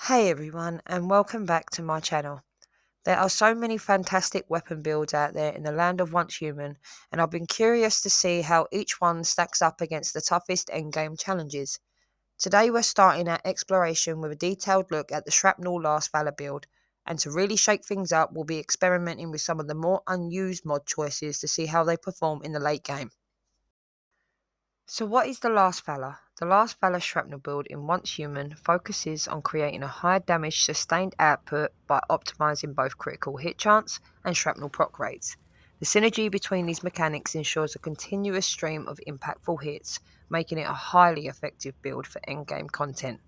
Hey everyone, and welcome back to my channel. There are so many fantastic weapon builds out there in the land of once human, and I've been curious to see how each one stacks up against the toughest endgame challenges. Today we're starting our exploration with a detailed look at the Shrapnel Last Valor build, and to really shake things up we'll be experimenting with some of the more unused mod choices to see how they perform in the late game. So what is the Last Valor? The Last Valor Shrapnel build in Once Human focuses on creating a high damage sustained output by optimizing both critical hit chance and shrapnel proc rates. The synergy between these mechanics ensures a continuous stream of impactful hits, making it a highly effective build for endgame content.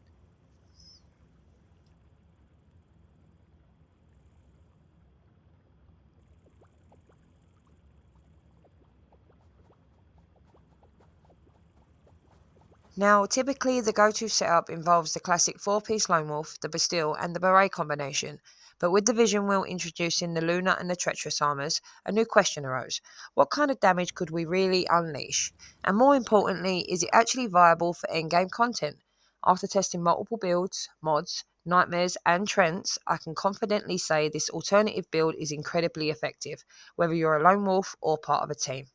Now, typically the go-to setup involves the classic four-piece Lone Wolf, the Bastille, and the Beret combination. But with the Vision Wheel introducing the Lunar and the Treacherous armors, a new question arose. What kind of damage could we really unleash? And more importantly, is it actually viable for endgame content? After testing multiple builds, mods, nightmares, and trends, I can confidently say this alternative build is incredibly effective, whether you're a lone wolf or part of a team.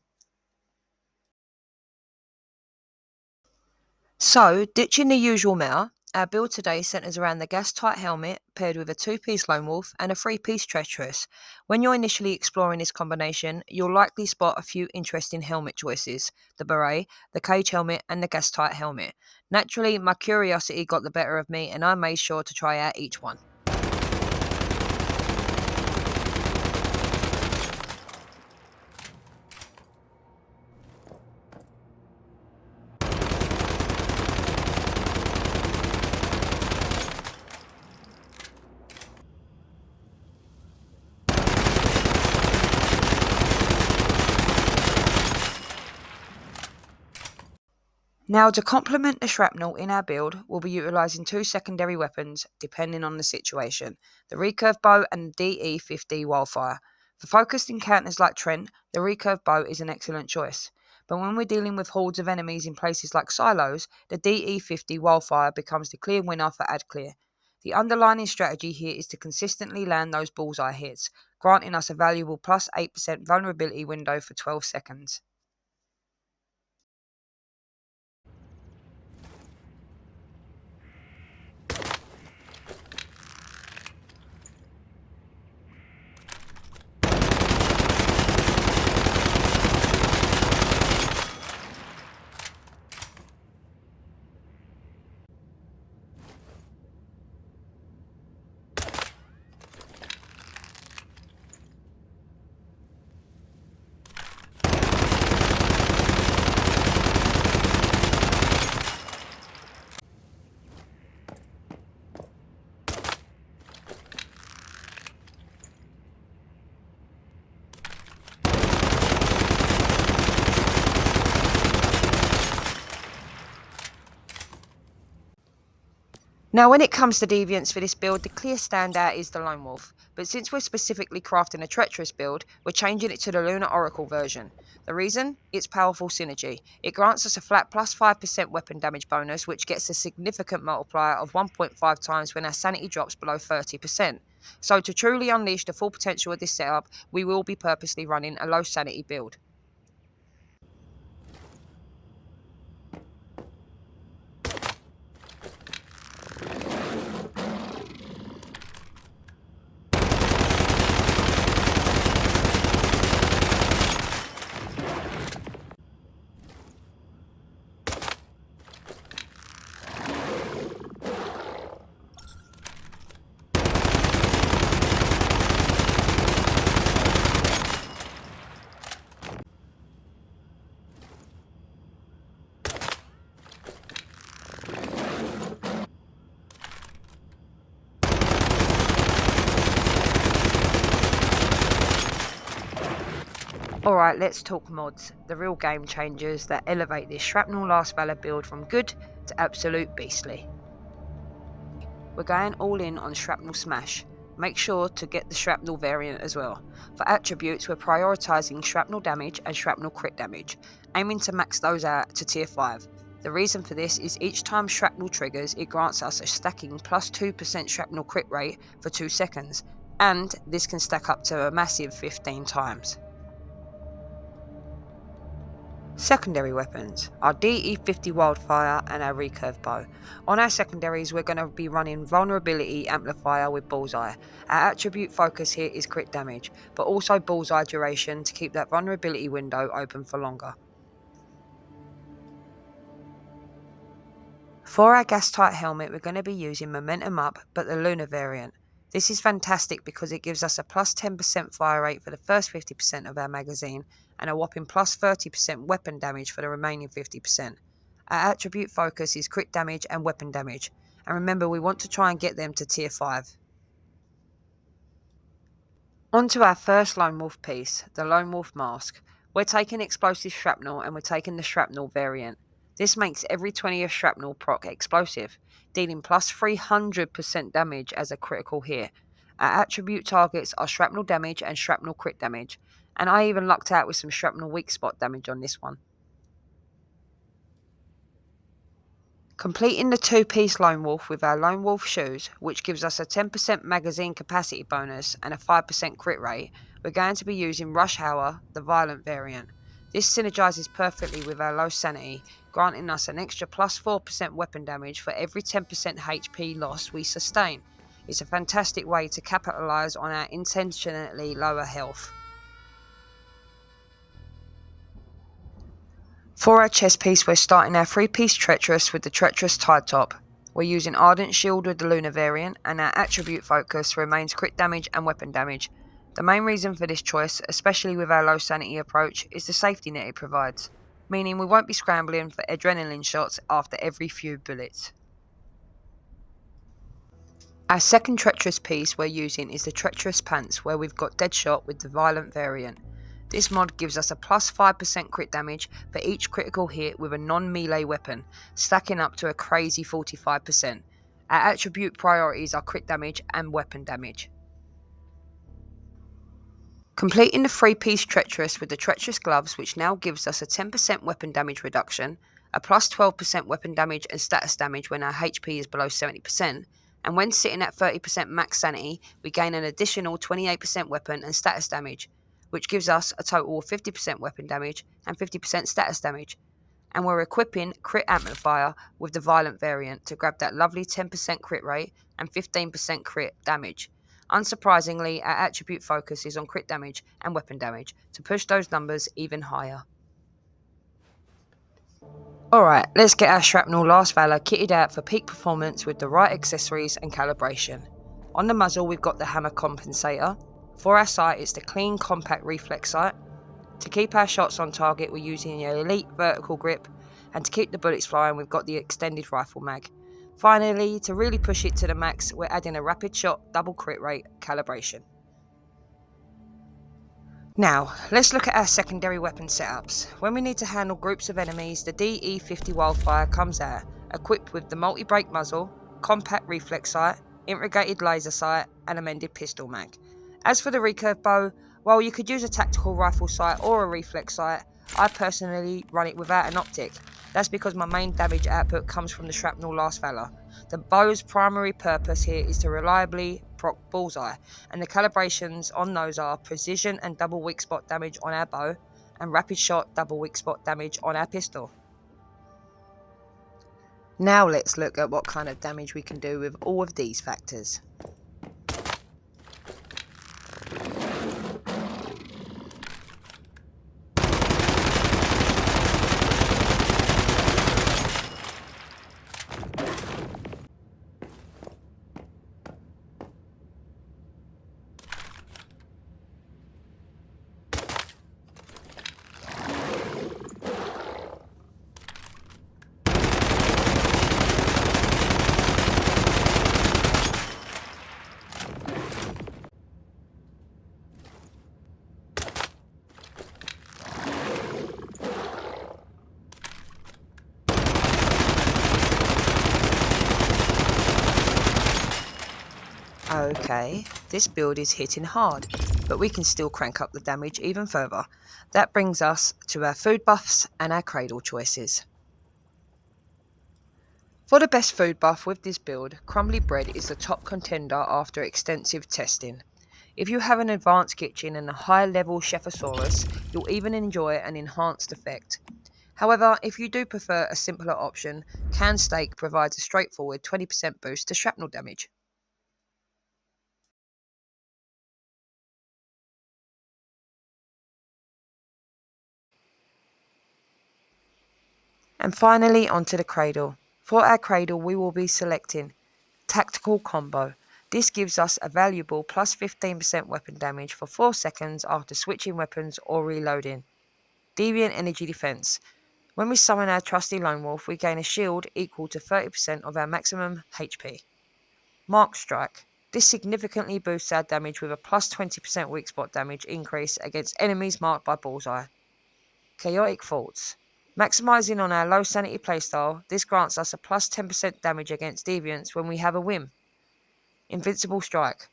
So, ditching the usual meta, our build today centers around the gas-tight helmet paired with a two-piece Lone Wolf and a three-piece Treacherous. When you're initially exploring this combination, you'll likely spot a few interesting helmet choices: the beret, the cage helmet, and the gas-tight helmet. Naturally, my curiosity got the better of me and I made sure to try out each one. Now, to complement the shrapnel in our build, we'll be utilising two secondary weapons depending on the situation: the recurve bow and the DE-50 Wildfire. For focused encounters like Trent, the recurve bow is an excellent choice. But when we're dealing with hordes of enemies in places like silos, the DE-50 Wildfire becomes the clear winner for ad clear. The underlying strategy here is to consistently land those bullseye hits, granting us a valuable plus 8% vulnerability window for 12 seconds. Now, when it comes to deviants for this build, the clear standout is the Lone Wolf, but since we're specifically crafting a Treacherous build, we're changing it to the Lunar Oracle version. The reason? It's powerful synergy. It grants us a flat plus 5% weapon damage bonus, which gets a significant multiplier of 1.5 times when our sanity drops below 30%. So to truly unleash the full potential of this setup, we will be purposely running a low sanity build. Alright, let's talk mods, the real game changers that elevate this Shrapnel Last Valor build from good to absolute beastly. We're going all in on Shrapnel Smash. Make sure to get the Shrapnel variant as well. For attributes, we're prioritising Shrapnel damage and Shrapnel crit damage, aiming to max those out to tier 5. The reason for this is each time shrapnel triggers, it grants us a stacking plus 2% shrapnel crit rate for 2 seconds, and this can stack up to a massive 15 times. Secondary weapons, our DE50 Wildfire and our recurve bow. On our secondaries, we're going to be running Vulnerability Amplifier with Bullseye. Our attribute focus here is crit damage, but also Bullseye duration to keep that vulnerability window open for longer. For our gas tight helmet, we're going to be using Momentum Up, but the Lunar variant. This is fantastic because it gives us a plus 10% fire rate for the first 50% of our magazine and a whopping plus 30% weapon damage for the remaining 50%. Our attribute focus is crit damage and weapon damage, and remember we want to try and get them to tier 5. On to our first Lone Wolf piece, the Lone Wolf Mask. We're taking explosive shrapnel and we're taking the Shrapnel variant. This makes every 20 of shrapnel proc explosive, dealing plus 300% damage as a critical hit. Our attribute targets are shrapnel damage and shrapnel crit damage, and I even lucked out with some shrapnel weak spot damage on this one. Completing the 2-piece Lone Wolf with our Lone Wolf shoes, which gives us a 10% magazine capacity bonus and a 5% crit rate, we're going to be using Rush Hour, the Violent variant. This synergizes perfectly with our low sanity, granting us an extra plus 4% weapon damage for every 10% HP loss we sustain. It's a fantastic way to capitalize on our intentionally lower health. For our chest piece, we're starting our 3-piece Treacherous with the Treacherous Tide Top. We're using Ardent Shield with the Lunar variant, and our attribute focus remains crit damage and weapon damage. The main reason for this choice, especially with our low sanity approach, is the safety net it provides, meaning we won't be scrambling for adrenaline shots after every few bullets. Our second Treacherous piece we're using is the Treacherous Pants, where we've got Deadshot with the Violent variant. This mod gives us a plus 5% crit damage for each critical hit with a non-melee weapon, stacking up to a crazy 45%. Our attribute priorities are crit damage and weapon damage. Completing the 3-piece Treacherous with the Treacherous Gloves, which now gives us a 10% weapon damage reduction, a plus 12% weapon damage and status damage when our HP is below 70%, and when sitting at 30% max sanity, we gain an additional 28% weapon and status damage, which gives us a total of 50% weapon damage and 50% status damage. And we're equipping Crit Amplifier with the Violent variant to grab that lovely 10% crit rate and 15% crit damage. Unsurprisingly, our attribute focus is on crit damage and weapon damage to push those numbers even higher. Alright, let's get our Shrapnel Last Valor kitted out for peak performance with the right accessories and calibration. On the muzzle we've got the hammer compensator. For our sight it's the clean compact reflex sight. To keep our shots on target we're using the elite vertical grip, and to keep the bullets flying we've got the extended rifle mag. Finally, to really push it to the max, we're adding a rapid shot double crit rate calibration. Now, let's look at our secondary weapon setups. When we need to handle groups of enemies, the DE50 Wildfire comes out, equipped with the multi-break muzzle, compact reflex sight, integrated laser sight, and amended pistol mag. As for the recurve bow, while you could use a tactical rifle sight or a reflex sight, I personally run it without an optic. That's because my main damage output comes from the Shrapnel Last Valor. The bow's primary purpose here is to reliably proc bullseye, and the calibrations on those are precision and double weak spot damage on our bow, and rapid shot double weak spot damage on our pistol. Now let's look at what kind of damage we can do with all of these factors. Okay, this build is hitting hard, but we can still crank up the damage even further. That brings us to our food buffs and our cradle choices. For the best food buff with this build, crumbly bread is the top contender after extensive testing. If you have an advanced kitchen and a high-level Chefosaurus, you'll even enjoy an enhanced effect. However, if you do prefer a simpler option, canned steak provides a straightforward 20% boost to shrapnel damage. And finally, onto the cradle. For our cradle, we will be selecting Tactical Combo. This gives us a valuable plus 15% weapon damage for 4 seconds after switching weapons or reloading. Deviant Energy Defense. When we summon our trusty Lone Wolf, we gain a shield equal to 30% of our maximum HP. Mark Strike. This significantly boosts our damage with a plus 20% weak spot damage increase against enemies marked by Bullseye. Chaotic Thoughts. Maximizing on our low sanity playstyle, this grants us a plus 10% damage against deviants when we have a whim. Invincible Strike.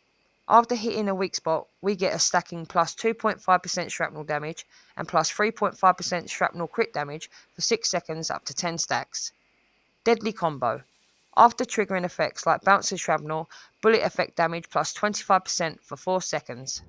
After hitting a weak spot, we get a stacking plus 2.5% shrapnel damage and plus 3.5% shrapnel crit damage for 6 seconds up to 10 stacks. Deadly Combo. After triggering effects like bouncing shrapnel, bullet effect damage plus 25% for 4 seconds.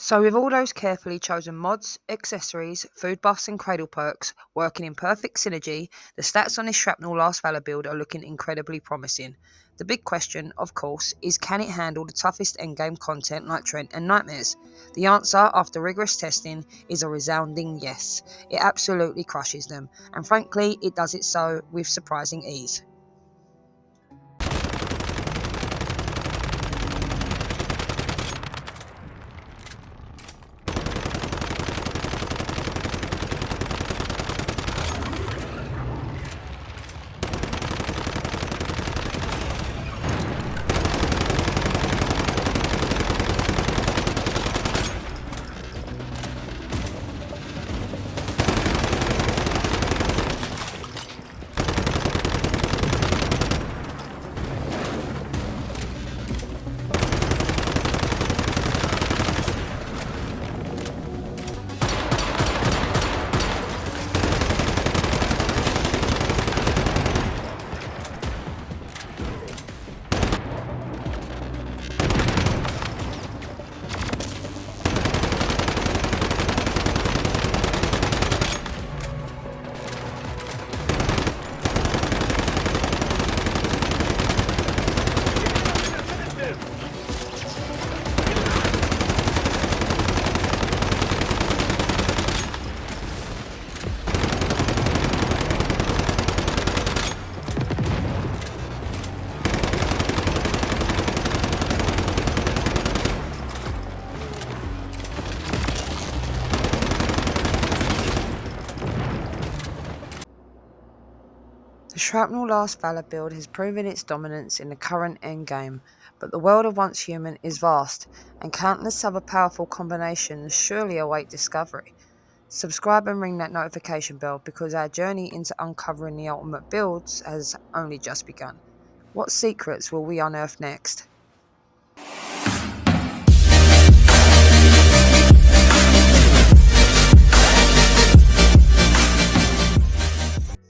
So with all those carefully chosen mods, accessories, food buffs and cradle perks working in perfect synergy, the stats on this Shrapnel Last Valor build are looking incredibly promising. The big question, of course, is can it handle the toughest endgame content like Trent and Nightmares? The answer, after rigorous testing, is a resounding yes. It absolutely crushes them, and frankly, it does it so with surprising ease. The Shrapnel Last Valor build has proven its dominance in the current endgame, but the world of Once Human is vast, and countless other powerful combinations surely await discovery. Subscribe and ring that notification bell because our journey into uncovering the ultimate builds has only just begun. What secrets will we unearth next?